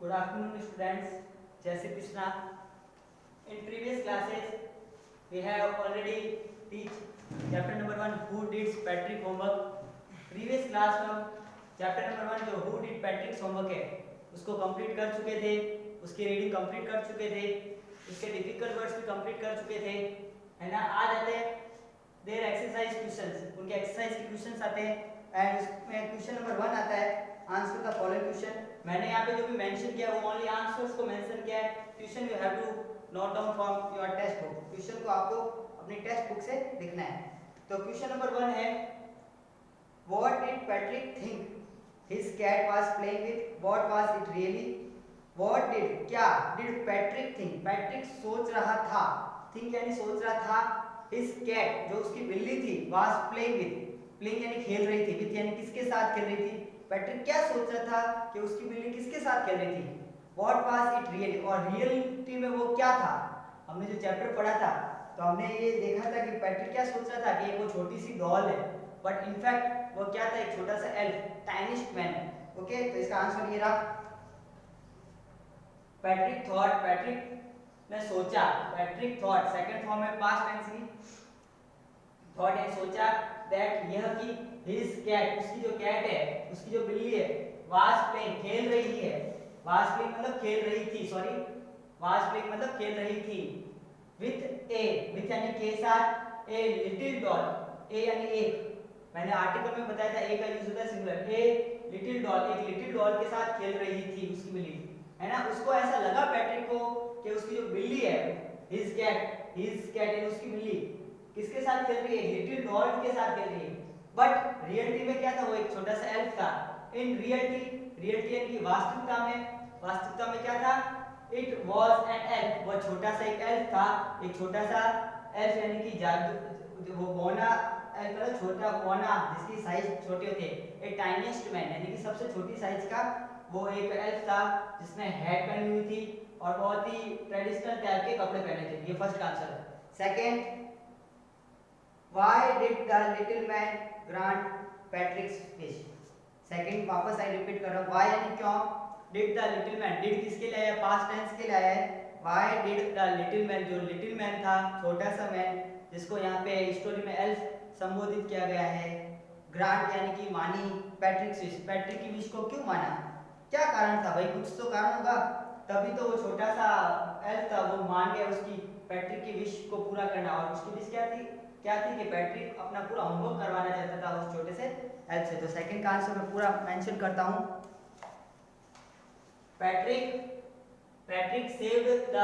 Good afternoon, students. Jai Shri Krishna. In previous classes, we have already teach chapter number 1 Who did Patrick homework. Previous class में chapter number 1 जो Who did Patrick's homework है उसको complete कर चुके थे, उसकी reading complete कर चुके थे, उसके डिफिकल्ट वर्ड्स भी complete कर चुके थे, है ना। आज आते हैं देयर एक्सरसाइज क्वेश्चंस, उनके एक्सरसाइज के क्वेश्चंस आते हैं एंड उसमें क्वेश्चन नंबर 1 आता है आंसर द फॉलोइंग क्वेश्चन। मैंने यहाँ पे जो भी मेंशन किया वो ओनली आंसर्स को मेंशन किया है। Question you have to note down from your text book. Question को आपको अपनी टेक्स्ट बुक से लिखना है। तो क्वेश्चन नंबर 1 है what did Patrick think his cat was playing with, what was it really. What did क्या डिड पैट्रिक थिंक, पैट्रिक सोच रहा था, थिंक यानी सोच रहा था, हिज कैट जो उसकी बिल्ली थी वाज प्लेइंग विद, प्लेइंग यानी खेल रही थी, विद यानी किसके साथ खेल रही थी। पैट्रिक क्या सोच रहा था कि उसकी बिल्ली किसके साथ खेल रही थी। व्हाट वाज इट रियली, और रियलिटी में वो क्या था। हमने जो चैप्टर पढ़ा था तो हमने ये देखा था कि पैट्रिक क्या सोच रहा था कि वो छोटी सी डॉल है, बट इनफैक्ट वो क्या था, एक छोटा सा एल्फ, टाइनिस्ट मैन। ओके, तो इसका आंसर ये रहा पैट्रिक थॉट, पैट्रिक ने सोचा, पैट्रिक थॉट सेकंड फॉर्म में पास्ट टेंस की थॉट है, सोचा दैट यह कि हिज कैट उसकी जो कैट है, उसकी जो बिल्ली है, वाज प्लेइंग खेल रही है, वाज प्लेइंग मतलब खेल रही थी, सॉरी वाज प्लेइंग मतलब खेल रही थी, विथ ए, विथ यानी के साथ, ए लिटिल डॉल, ए यानी एक, मैंने आर्टिकल में बताया था ए का यूज होता है सिंगुलर, ए लिटिल डॉल, एक लिटिल डॉल के साथ खेल रही थी उसकी बिल्ली, है ना। उसको ऐसा लगा पैट्रिक को कि उसकी जो बिल्ली है, हिज कैट यानी उसकी बिल्ली किसके साथ खेल रही है, लिटिल डॉल के साथ खेल रही है, बट रियलिटी में क्या था, वो एक छोटा सा एल्फ था। इन रियलिटी यानी कि वास्तविकता में क्या था, इट वाज एन एल्फ, वो छोटा सा एक एल्फ था, एक छोटा सा एल्फ यानी कि जादू, वो बोना एल्फ मतलब छोटा बोना जिसकी साइज छोटी होती है, एक टाइनिएस्ट मैन यानी कि सबसे छोटी साइज का वो एक एल्फ था जिसने हैट पहनी हुई थी और बहुत ही ट्रेडिशनल टाइप के कपड़े पहने थे। ये फर्स्ट का आंसर है। Second, why did the little man grant पैट्रिक्स wish. Second वापस आई रिपीट कर रहा हूं, व्हाई यानी क्यों, did the little man, did किसके लिए आया, पास्ट टेंस के लिए आया है। Why did the little man, जो लिटिल मैन था छोटा सा मैन जिसको यहाँ पे स्टोरी में एल्फ संबोधित किया गया है, ग्रांट यानी कि मानी पैट्रिक्स विश, पैट्रिक की विश को क्यों माना, क्या कारण था भाई, कुछ तो कारण होगा, तभी तो वो छोटा सा एल्फ था वो मान गया उसकी पैट्रिक की विश को पूरा करना। और उसकी विश क्या थी कि पैट्रिक अपना पूरा होमवर्क करवाना चाहता था उस छोटे से एल्फ से। तो सेकंड का आंसर मैं पूरा मेंशन करता हूं, Patrick saved the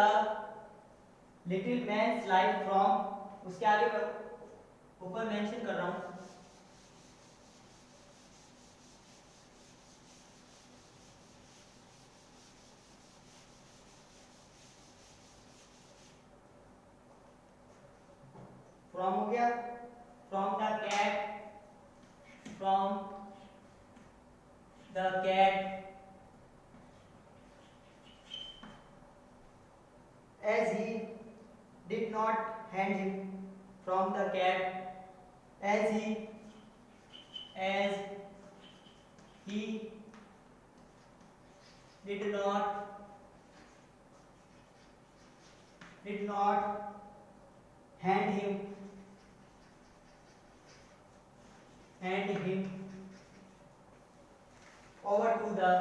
little man's life from, उसके आगे मैं ऊपर मेंशन कर रहा हूं, फ्रॉम हो गया, from the cat as he did not hand him, from the cat as he did not hand him over to the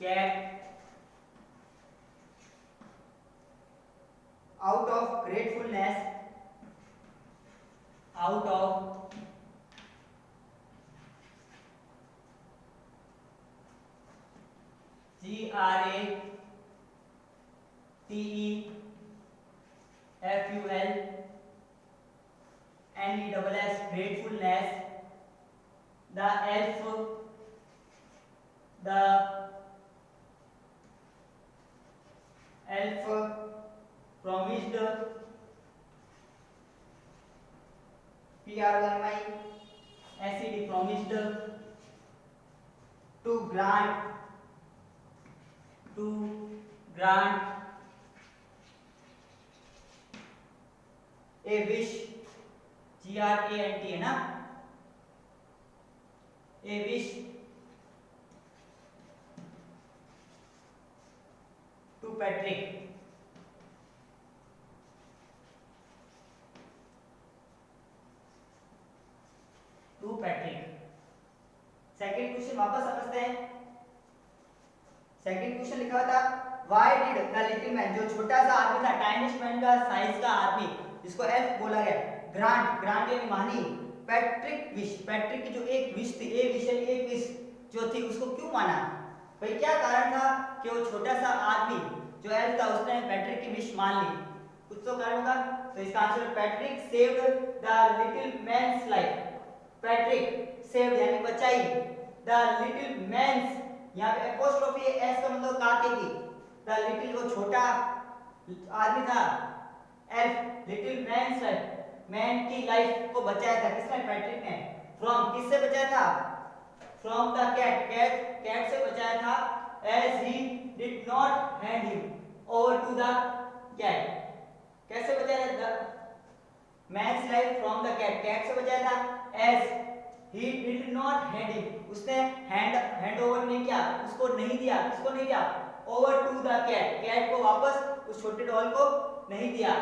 cat out of gratefulness, GRATEFULNESS, gratefulness, the elf promised, promised to grant a wish GRANT है ना, a wish to Patrick. To Patrick. Second question वापस समझते हैं। Second question लिखा हुआ था why did the little man, जो छोटा सा आदमी था, टाइनिश मैन का साइज का आदमी जिसको एल्फ बोला गया, ग्रांट, ग्रांट यानी मानी, पैट्रिक विश, पैट्रिक की जो एक विश थी, ए विश यानी एक विश जो थी, उसको क्यों माना? भाई क्या कारण था कि वो छोटा सा आदमी जो एल्फ था उसने पैट्रिक की विश मान ली? कुछ तो कारण होगा। तो इसका आंसर है Patrick saved the little man's life. Patrick saved यानी बचाई, द लिटिल मैन्स, यहाँ पे एपोस्ट्रोफी एस का मतलब का के थी, द लिटिल वो छोटा आदमी था, elf little man's life, man की लाइफ को बचाया था। किसने? पैट्रिक ने। फ्रॉम, किससे बचाया था? From the cat, cat, cat से बचाया था, as he did not hand him over to the cat. कैसे बचाया था? Man's life from the cat, cat से बचाया था, as he did not hand him, उसने हैंड ओवर नहीं किया, उसको नहीं दिया, किसको नहीं दिया? Over to the cat, cat को वापस उस छोटे डॉल को नहीं दिया।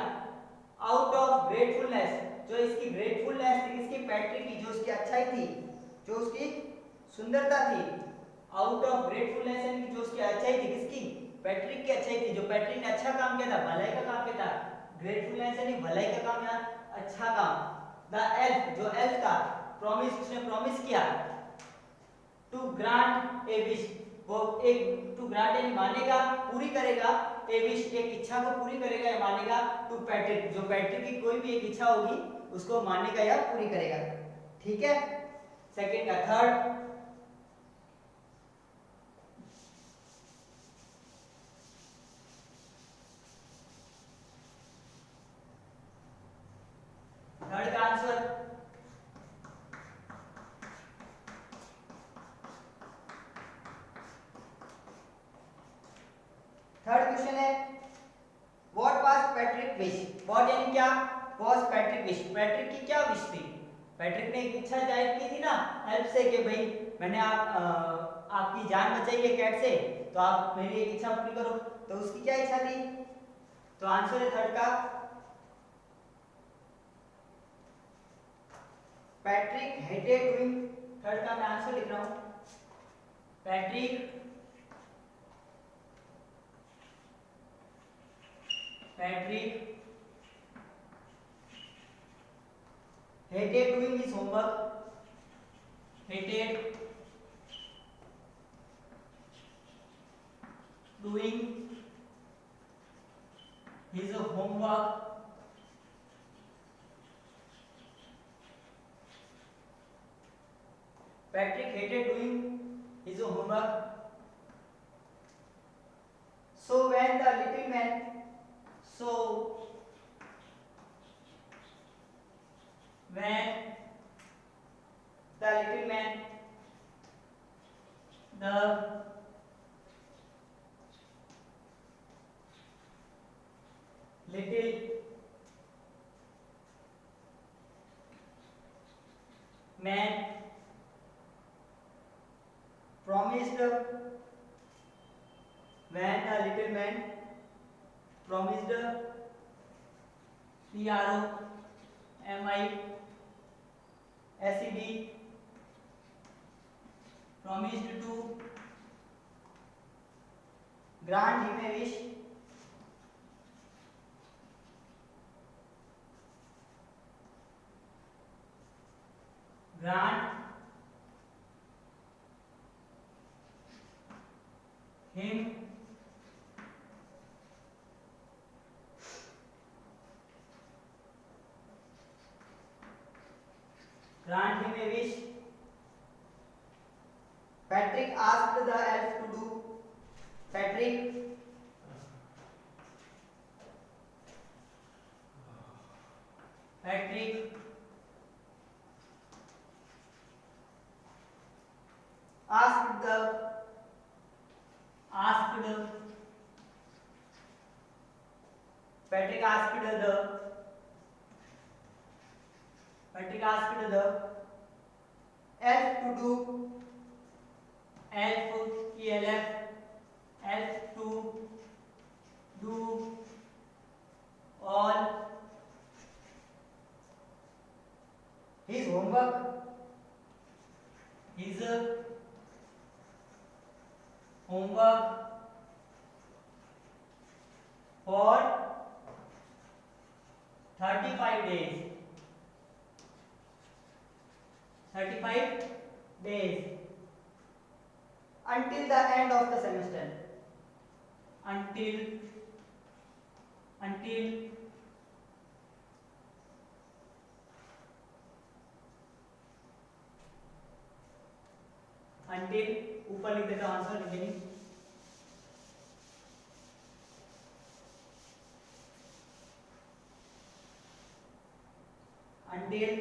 आउट ऑफ ग्रेटफुलनेस, जो इसकी ग्रेटफुलनेस थी, इसकी पैट्रिक की जो उसकी अच्छाई थी, जो उसकी सुंदरता थी, आउट ऑफ ग्रेटफुलनेस यानी जो उसकी अच्छाई थी, किसकी? पैट्रिक की अच्छाई थी, जो पैट्रिक ने अच्छा काम किया था, भलाई का काम किया था, ग्रेटफुलनेस यानी भलाई का काम या अच्छा काम। द एल्फ, जो एल्फ था, प्रॉमिस, उसने प्रॉमिस किया, टू ग्रांट ए विश, वो एक टू ग्रांट यानी मानेगा, पूरी करेगा, ए विश एक इच्छा को पूरी करेगा या मानेगा, टू पैट्रिक, जो पैट्रिक की कोई भी एक इच्छा होगी उसको मानेगा या पूरी करेगा। ठीक है, सेकंड का। थर्ड, थर्ड का आंसर थर्ड क्वेश्चन है what was Patrick wish. What यानी क्या? वाज पैट्रिक विश, पैट्रिक की क्या विश थी? पैट्रिक ने एक इच्छा जाहिर की थी ना हेल्प से कि भाई मैंने आपकी जान बचाई है कैट से, तो आप मेरी एक इच्छा पूरी करो। तो उसकी क्या इच्छा थी? तो आंसर है थर्ड का पैट्रिक हेटेड डूइंग। थर्ड का मैं आंसर लिख रहा हूं, Patrick hated doing his homework, hated doing his homework, Patrick hated doing his homework. So when the little man, so when the little man, the little man promised, when the little man promised, PROMISED, promised to grant him a wish, grant him a wish. Patrick asked the elf to do. Patrick asked the Patrick asked the elf to do all his homework for 35 days. 35 days until the end of the semester. Until ऊपर लिख देता हूं answer remaining until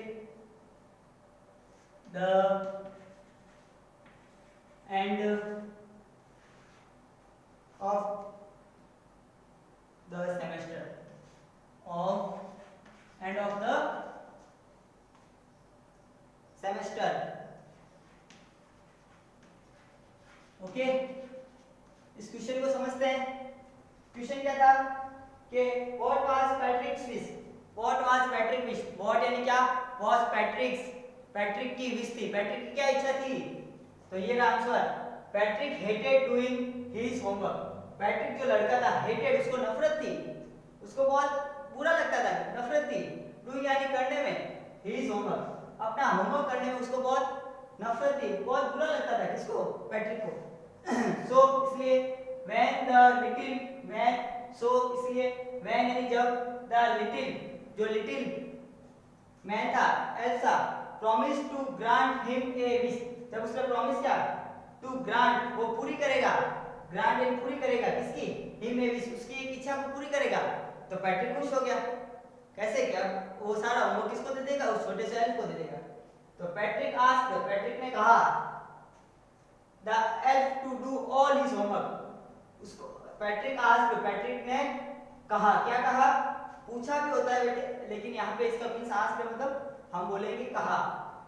the end of the semester okay इस question को समझते हैं question क्या था कि व्हाट वाज पैट्रिक्स विश व्हाट यानी क्या वाज पैट्रिक की विश थी पैट्रिक की क्या इच्छा थी तो ये रहा answer Patrick hated doing his homework Patrick जो लड़का था हेटेड उसको नफरत थी उसको बहुत बुरा लगता था नफरत थी डूइंग यानी करने में हिज होमवर्क अपना होमवर्क करने में उसको बहुत नफरत थी बहुत बुरा लगता था किसको पैट्रिक को सो इसलिए व्हेन यानी जब द लिटिल मैन था also promise to grant him a wish जब उसने प्रॉमिस किया टू ग्रांट वो पूरी करेगा ग्रांट यानी पूरी करेगा किसकी हिम ए विश उसकी एक इच्छा को पूरी करेगा तो पैट्रिक खुश हो गया कैसे क्या वो सारा होमवर्क किसको दे देगा उस छोटे से एल्फ को दे देगा तो पैट्रिक ने कहा the elf to do all his homework उसको पैट्रिक ने कहा क्या कहा पूछा भी होता है बेटे लेकिन यहाँ पे इसका मींस आस्क मतलब हम बोलेंगे कहा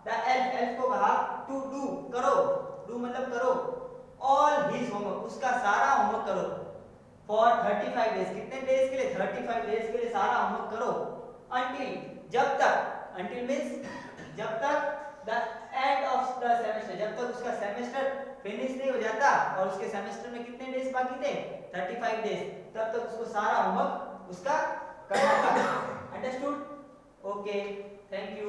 द एल्फ को कहा टू डू करो डू मतलब करो ऑल हिज होमवर्क उसका सारा होमवर्क करो फॉर 35 डेज कितने डेज के लिए 35 डेज के लिए सारा होमवर्क करो until जब तक the end of the semester जब तक उसका सेमेस्टर फिनिश नहीं हो जाता और उसके सेमेस्टर में कितने डेज बाकी थे 35 डेज तब तक उसको सारा होमवर्क उसका करना था अंडरस्टूड ओके थैंक यू